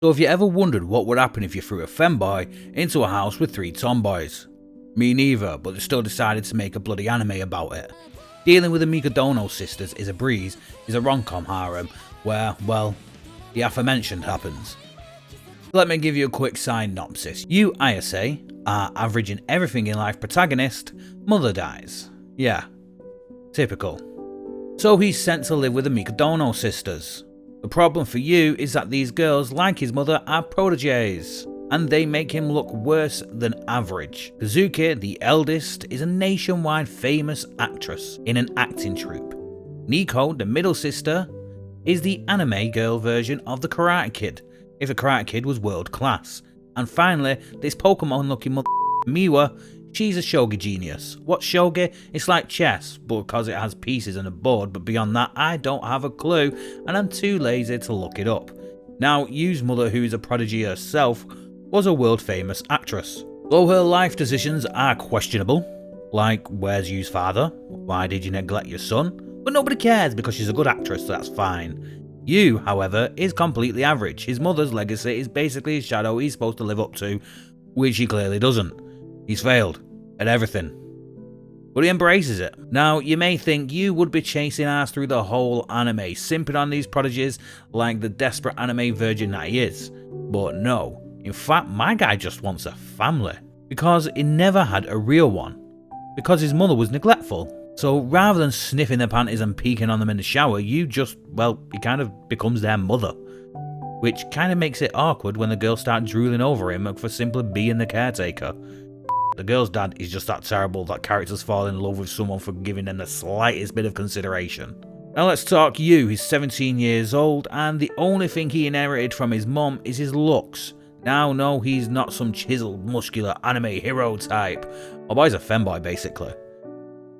So if you ever wondered what would happen if you threw a femboy into a house with 3 tomboys? Me neither, but they still decided to make a bloody anime about it. Dealing with the Mikadono Sisters Is a rom-com harem where, well, the aforementioned happens. Let me give you a quick synopsis. You, Ayase, are average in everything in life protagonist, mother dies. Yeah, typical. So he's sent to live with the Mikadono sisters. The problem for you is that these girls, like his mother, are proteges, and they make him look worse than average. Kazuki, the eldest, is a nationwide famous actress in an acting troupe. Nico, the middle sister, is the anime girl version of the Karate Kid, if the Karate Kid was world class. And finally, this Pokemon looking mother Miwa, she's a shogi genius. What's shogi? It's like chess, but because it has pieces and a board, but beyond that I don't have a clue and I'm too lazy to look it up. Now, Yu's mother, who is a prodigy herself, was a world famous actress. Though her life decisions are questionable, like where's Yu's father? Why did you neglect your son? But nobody cares because she's a good actress, so that's fine. Yu, however, is completely average. His mother's legacy is basically his shadow he's supposed to live up to, which he clearly doesn't. He's failed at everything, but he embraces it. Now, you may think Yu would be chasing ass through the whole anime, simping on these prodigies like the desperate anime virgin that he is. But no, in fact, my guy just wants a family, because he never had a real one, because his mother was neglectful. So rather than sniffing their panties and peeking on them in the shower, Yu just, well, he kind of becomes their mother. Which kind of makes it awkward when the girls start drooling over him for simply being the caretaker. The girl's dad is just that terrible that characters fall in love with someone for giving them the slightest bit of consideration. Now let's talk Yu. He's 17 years old and the only thing he inherited from his mum is his looks. Now, no, he's not some chiseled, muscular anime hero type. My boy's a femboy basically.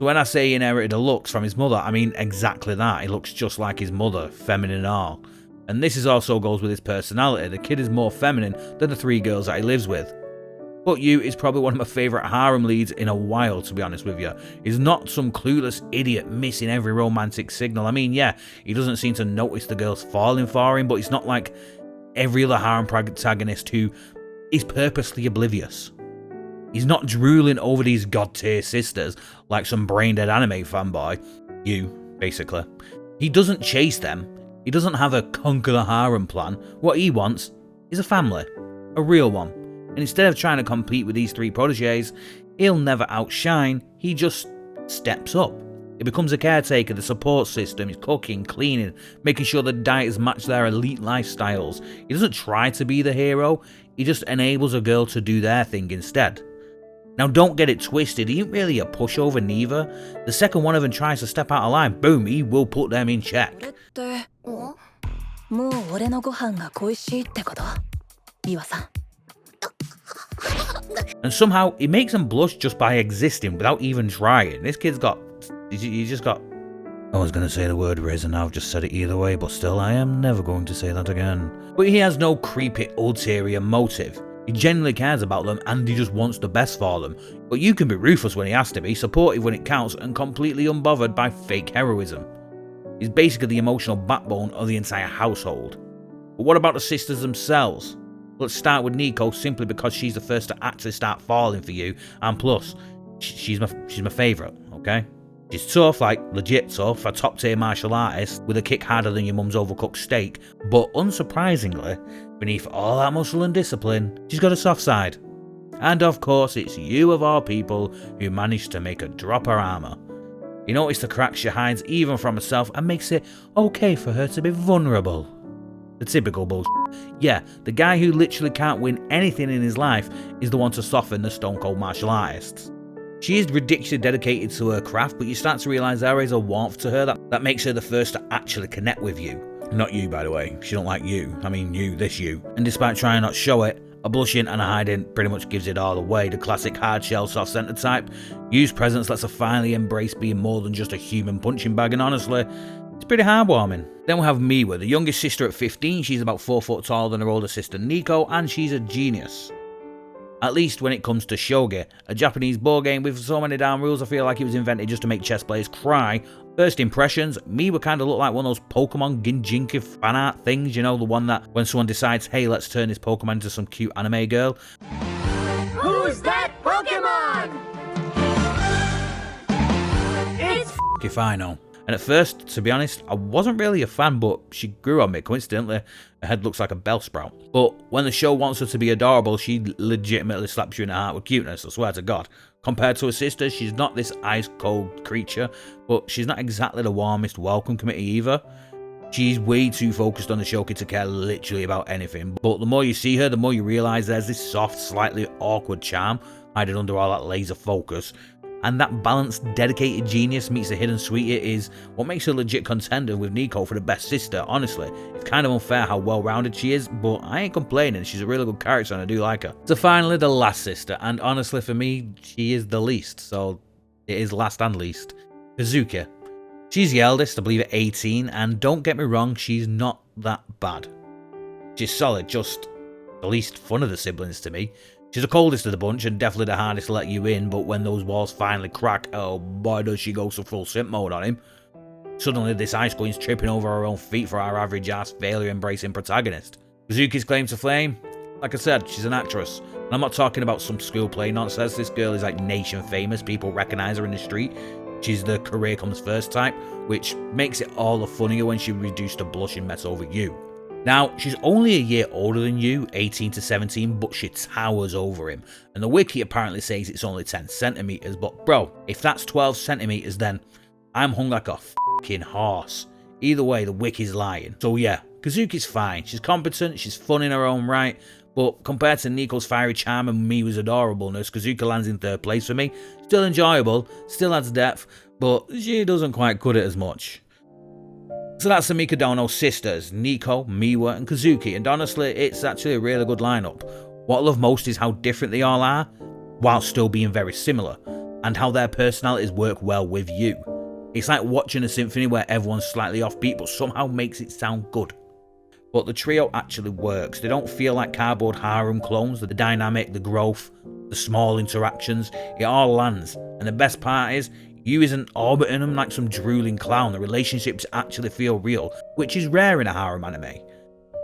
So when I say he inherited the looks from his mother, I mean exactly that. He looks just like his mother, feminine and all. And this also goes with his personality. The kid is more feminine than the 3 girls that he lives with. But Yu is probably one of my favourite harem leads in a while, to be honest with you. He's not some clueless idiot missing every romantic signal. I mean, yeah, he doesn't seem to notice the girls falling for him, but he's not like every other harem protagonist who is purposely oblivious. He's not drooling over these god-tier sisters like some brain-dead anime fanboy. Yu, basically. He doesn't chase them. He doesn't have a conquer the harem plan. What he wants is a family. A real one. And instead of trying to compete with these 3 proteges, he'll never outshine, he just steps up. He becomes a caretaker, the support system, he's cooking, cleaning, making sure the diets match their elite lifestyles. He doesn't try to be the hero, he just enables a girl to do their thing instead. Now don't get it twisted, he ain't really a pushover neither. The second one of them tries to step out of line, boom, he will put them in check. And somehow he makes them blush just by existing without even trying. This kid's got, he's just got, I was going to say the word risen, I've just said it either way, but still I am never going to say that again. But he has no creepy ulterior motive. He genuinely cares about them and he just wants the best for them. But you can be ruthless when he has to be, supportive when it counts, and completely unbothered by fake heroism. He's basically the emotional backbone of the entire household. But what about the sisters themselves? Let's start with Nico simply because she's the first to actually start falling for you, and plus, she's my favourite, okay? She's tough, like legit tough, a top tier martial artist with a kick harder than your mum's overcooked steak, but unsurprisingly, beneath all that muscle and discipline, she's got a soft side. And of course, it's you of all people who managed to make her drop her armour. You notice the cracks she hides even from herself and makes it okay for her to be vulnerable. The typical bullshit. Yeah, the guy who literally can't win anything in his life is the one to soften the stone cold martial artists. She is ridiculously dedicated to her craft, but you start to realise there is a warmth to her that makes her the first to actually connect with you. Not you, by the way. She don't like you. I mean you, this you. And despite trying not to show it, a blushing and a hiding pretty much gives it all away. The classic hard shell soft centre type. Yu's presence lets her finally embrace being more than just a human punching bag, and honestly, it's pretty heartwarming. Then we have Miwa, the youngest sister at 15. She's about 4 foot taller than her older sister Nico, and she's a genius. At least when it comes to shogi, a Japanese board game with so many damn rules I feel like it was invented just to make chess players cry First impressions, Miwa kind of looked like one of those Pokemon Ginjinki fan art things, you know, the one that when someone decides, hey, let's turn this Pokemon into some cute anime girl. Who's that Pokemon? It's If I know. And at first, to be honest, I wasn't really a fan, but she grew on me, coincidentally. Her head looks like a bell sprout. But when the show wants her to be adorable, she legitimately slaps you in the heart with cuteness, I swear to God. Compared to her sister, she's not this ice-cold creature, but she's not exactly the warmest welcome committee either. She's way too focused on the Shoki to care literally about anything, but the more you see her, the more you realise there's this soft, slightly awkward charm hiding under all that laser focus. And that balanced, dedicated genius meets the hidden sweet it is what makes her a legit contender with Nico for the best sister, honestly. It's kind of unfair how well-rounded she is, but I ain't complaining, she's a really good character and I do like her. So finally, the last sister, and honestly for me, she is the least, so it is last and least. Kazuki. She's the eldest, I believe at 18, and don't get me wrong, she's not that bad. She's solid, just the least fun of the siblings to me. She's the coldest of the bunch and definitely the hardest to let you in, but when those walls finally crack, oh boy does she go some full simp mode on him. Suddenly this ice queen's tripping over her own feet for our average ass failure embracing protagonist. Kazuki's claim to fame? Like I said, she's an actress. And I'm not talking about some school play nonsense, this girl is like nation famous, people recognise her in the street. She's the career comes first type, which makes it all the funnier when she reduced to blushing mess over you. Now, she's only a year older than you, 18 to 17, but she towers over him. And the wiki apparently says it's only 10 centimeters, but bro, if that's 12 centimeters, then I'm hung like a fucking horse. Either way, the wiki's lying. So yeah, Kazuki's fine. She's competent, she's fun in her own right, but compared to Nico's fiery charm and Miwa's adorableness, Kazuki lands in third place for me. Still enjoyable, still adds depth, but she doesn't quite cut it as much. So that's the Mikadono Sisters, Nico, Miwa and Kazuki, and honestly it's actually a really good lineup. What I love most is how different they all are, while still being very similar, and how their personalities work well with you. It's like watching a symphony where everyone's slightly offbeat but somehow makes it sound good. But the trio actually works, they don't feel like cardboard harem clones, the dynamic, the growth, the small interactions, it all lands, and the best part is, you isn't orbiting them like some drooling clown, the relationships actually feel real, which is rare in a harem anime.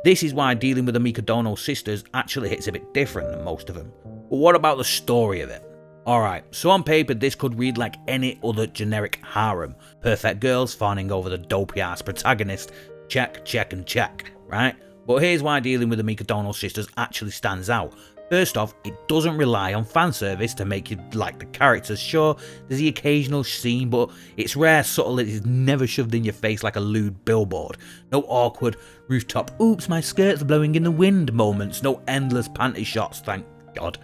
This is why dealing with the Mikadono sisters actually hits a bit different than most of them. But what about the story of it? Alright, so on paper this could read like any other generic harem. Perfect girls fawning over the dopey ass protagonist, check, check and check, right? But here's why dealing with the Mikadono sisters actually stands out. First off, it doesn't rely on fan service to make you like the characters. Sure, there's the occasional scene, but it's rare, subtle, it is never shoved in your face like a lewd billboard. No awkward rooftop, oops my skirt's blowing in the wind moments, no endless panty shots, thank God.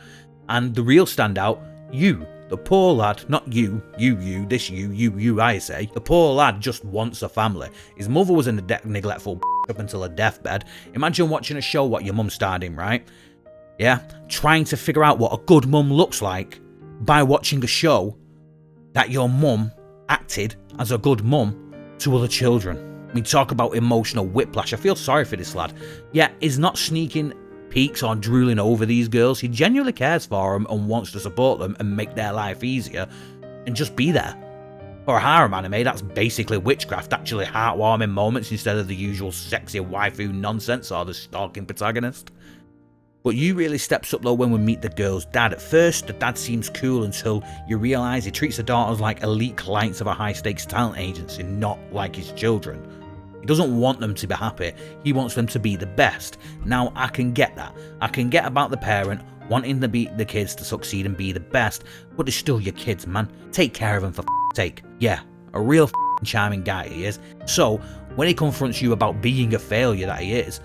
And the real standout, you, the poor lad, not you, I say. The poor lad just wants a family. His mother was a neglectful up until her deathbed. Imagine watching a show what your mum starred in, right? Yeah, trying to figure out what a good mum looks like by watching a show that your mum acted as a good mum to other children. I mean, talk about emotional whiplash. I feel sorry for this lad. Yeah, he's not sneaking peeks or drooling over these girls. He genuinely cares for them and wants to support them and make their life easier and just be there. For a harem anime, that's basically witchcraft, actually heartwarming moments instead of the usual sexy waifu nonsense or the stalking protagonist. But you really steps up though when we meet the girl's dad. At first, the dad seems cool until you realise he treats the daughters like elite clients of a high-stakes talent agency, not like his children. He doesn't want them to be happy, he wants them to be the best. Now, I can get that. I can get about the parent wanting the kids to succeed and be the best, but they're still your kids, man. Take care of them for f***'s sake. Yeah, a real charming guy he is. So, when he confronts you about being a failure that he is,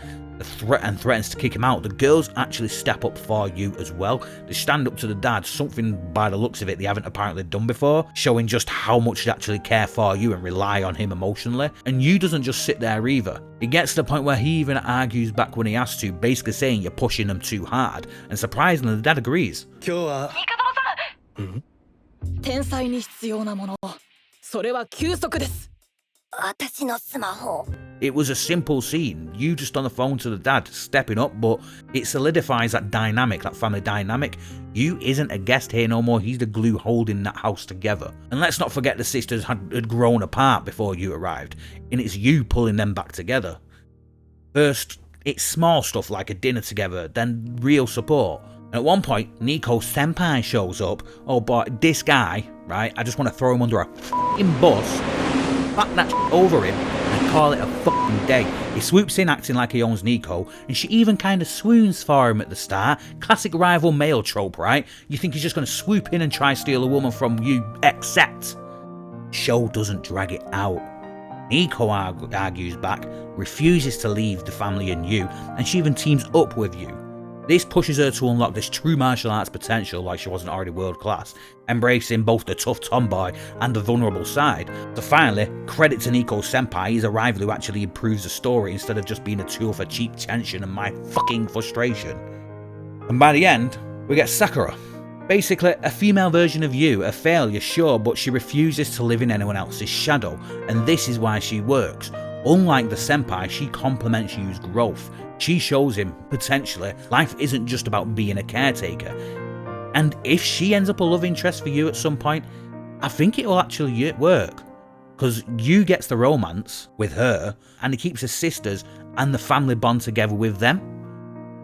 and threatens to kick him out, the girls actually step up for you as well. They stand up to the dad, something by the looks of it they haven't apparently done before, showing just how much they actually care for you and rely on him emotionally. And you doesn't just sit there either. It gets to the point where he even argues back when he has to, basically saying you're pushing them too hard, and surprisingly the dad agrees. 天才に必要なもの、それは休息です。私のスマホ It was a simple scene, you just on the phone to the dad, stepping up, but it solidifies that dynamic, that family dynamic. You isn't a guest here no more, he's the glue holding that house together. And let's not forget the sisters had grown apart before you arrived, and it's you pulling them back together. First, it's small stuff like a dinner together, then real support. And at one point, Nico Senpai shows up. Oh boy, this guy, right, I just want to throw him under a f***ing bus, back that over him, and call it a fucking day. He swoops in acting like he owns Nico, and she even kind of swoons for him at the start. Classic rival male trope, right? You think he's just going to swoop in and try steal a woman from you, except show doesn't drag it out. Nico argues back, refuses to leave the family and you, and she even teams up with you. This pushes her to unlock this true martial arts potential like she wasn't already world class, embracing both the tough tomboy and the vulnerable side. So finally, credit to Nico Senpai, he's a rival who actually improves the story instead of just being a tool for cheap tension and my fucking frustration. And by the end, we get Sakura. Basically, a female version of you, a failure sure, but she refuses to live in anyone else's shadow, and this is why she works. Unlike the senpai, she complements you's growth. She shows him, potentially, life isn't just about being a caretaker. And if she ends up a love interest for you at some point, I think it will actually work. Because you gets the romance with her, and it keeps the sisters and the family bond together with them.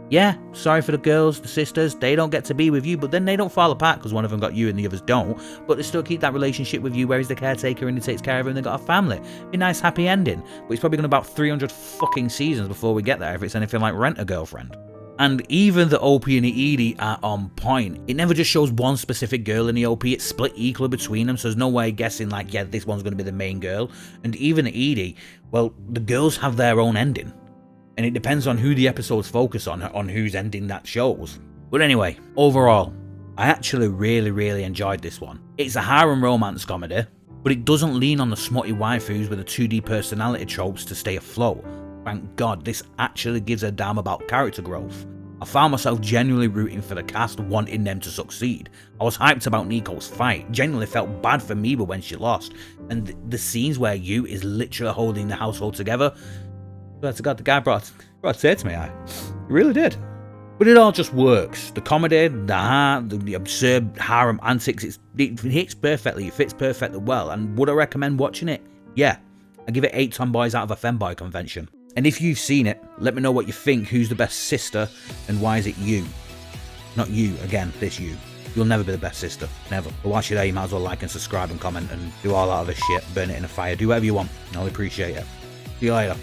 Yeah, sorry for the girls, the sisters, they don't get to be with you, but then they don't fall apart because one of them got you and the others don't, but they still keep that relationship with you where he's the caretaker and he takes care of her and they got a family. Be a nice happy ending, but it's probably going to be about 300 fucking seasons before we get there if it's anything like Rent a Girlfriend. And even the OP and the ED are on point. It never just shows one specific girl in the OP, it's split equally between them, so there's no way guessing like, yeah, this one's going to be the main girl. And even the ED, well, the girls have their own ending. And it depends on who the episodes focus on whose ending that shows. But anyway, overall, I actually really enjoyed this one. It's a harem romance comedy, but it doesn't lean on the smutty waifus with the 2D personality tropes to stay afloat. Thank God, this actually gives a damn about character growth. I found myself genuinely rooting for the cast, wanting them to succeed. I was hyped about Nico's fight, genuinely felt bad for Miba when she lost, and the scenes where Yu is literally holding the household together, swear to God, the guy brought a tear to my eye. He really did. But it all just works. The comedy, the heart, the absurd harem antics, it hits perfectly, it fits perfectly well. And would I recommend watching it? Yeah. I give it 8 tomboys out of a femboy convention. And if you've seen it, let me know what you think. Who's the best sister and why is it you? Not you, again, this you. You'll never be the best sister, never. But whilst you're there, you might as well like and subscribe and comment and do all that other shit, burn it in a fire, do whatever you want. I'll appreciate it. See you later.